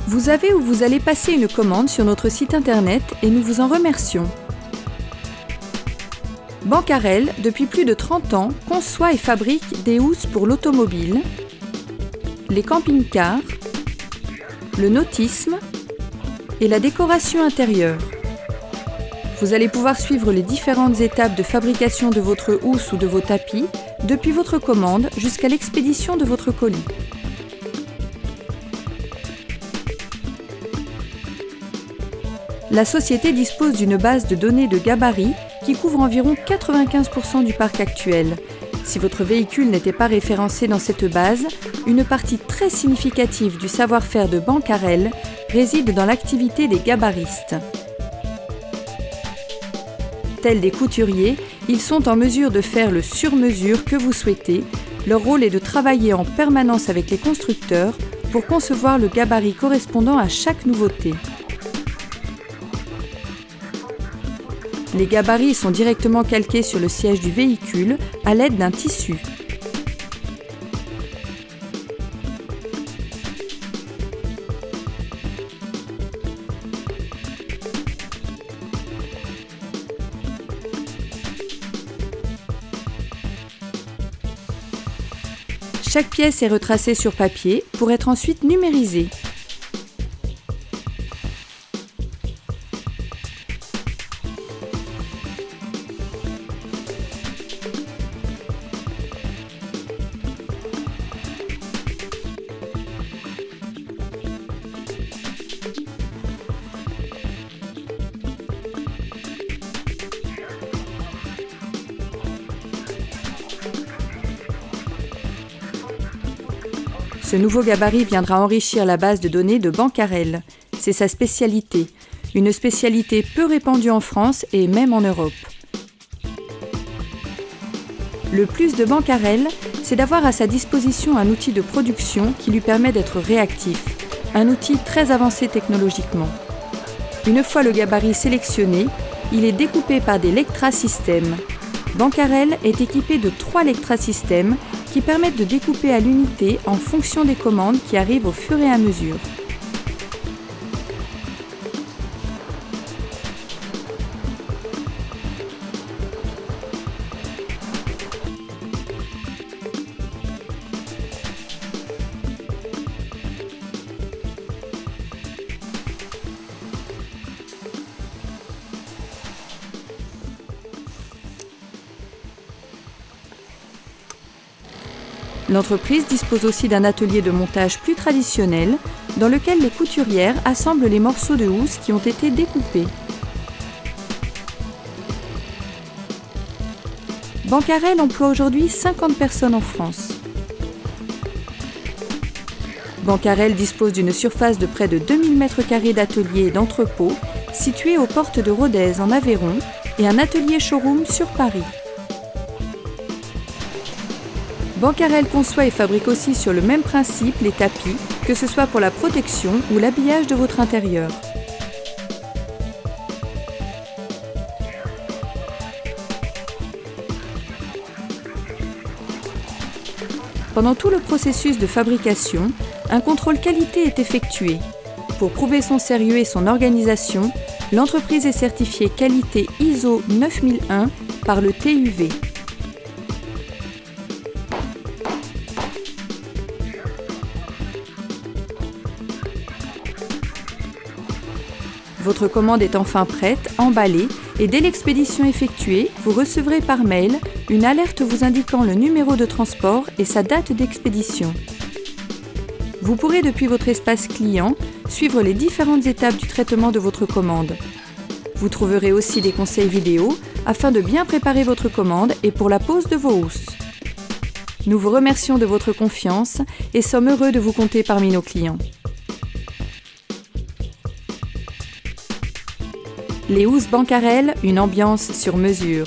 Vous avez ou vous allez passer une commande sur notre site internet et nous vous en remercions. Bancarel, depuis plus de 30 ans, conçoit et fabrique des housses pour l'automobile, les camping-cars, le nautisme et la décoration intérieure. Vous allez pouvoir suivre les différentes étapes de fabrication de votre housse ou de vos tapis, depuis votre commande jusqu'à l'expédition de votre colis. La société dispose d'une base de données de gabarit qui couvre environ 95% du parc actuel. Si votre véhicule n'était pas référencé dans cette base, une partie très significative du savoir-faire de Bancarel réside dans l'activité des gabaristes. Tels des couturiers, ils sont en mesure de faire le sur-mesure que vous souhaitez. Leur rôle est de travailler en permanence avec les constructeurs pour concevoir le gabarit correspondant à chaque nouveauté. Les gabarits sont directement calqués sur le siège du véhicule à l'aide d'un tissu. Chaque pièce est retracée sur papier pour être ensuite numérisée. Ce nouveau gabarit viendra enrichir la base de données de Bancarel. C'est sa spécialité, une spécialité peu répandue en France et même en Europe. Le plus de Bancarel, c'est d'avoir à sa disposition un outil de production qui lui permet d'être réactif, un outil très avancé technologiquement. Une fois le gabarit sélectionné, il est découpé par des lectrasystèmes. Bancarel est équipé de 3 lectrasystèmes qui permettent de découper à l'unité en fonction des commandes qui arrivent au fur et à mesure. L'entreprise dispose aussi d'un atelier de montage plus traditionnel, dans lequel les couturières assemblent les morceaux de housse qui ont été découpés. Bancarel emploie aujourd'hui 50 personnes en France. Bancarel dispose d'une surface de près de 2000 m² d'atelier et d'entrepôt, situé aux portes de Rodez en Aveyron, et un atelier showroom sur Paris. Bancarel conçoit et fabrique aussi sur le même principe les tapis, que ce soit pour la protection ou l'habillage de votre intérieur. Pendant tout le processus de fabrication, un contrôle qualité est effectué. Pour prouver son sérieux et son organisation, l'entreprise est certifiée qualité ISO 9001 par le TÜV. Votre commande est enfin prête, emballée, et dès l'expédition effectuée, vous recevrez par mail une alerte vous indiquant le numéro de transport et sa date d'expédition. Vous pourrez depuis votre espace client suivre les différentes étapes du traitement de votre commande. Vous trouverez aussi des conseils vidéo afin de bien préparer votre commande et pour la pose de vos housses. Nous vous remercions de votre confiance et sommes heureux de vous compter parmi nos clients. Les housses Bancarel, une ambiance sur mesure.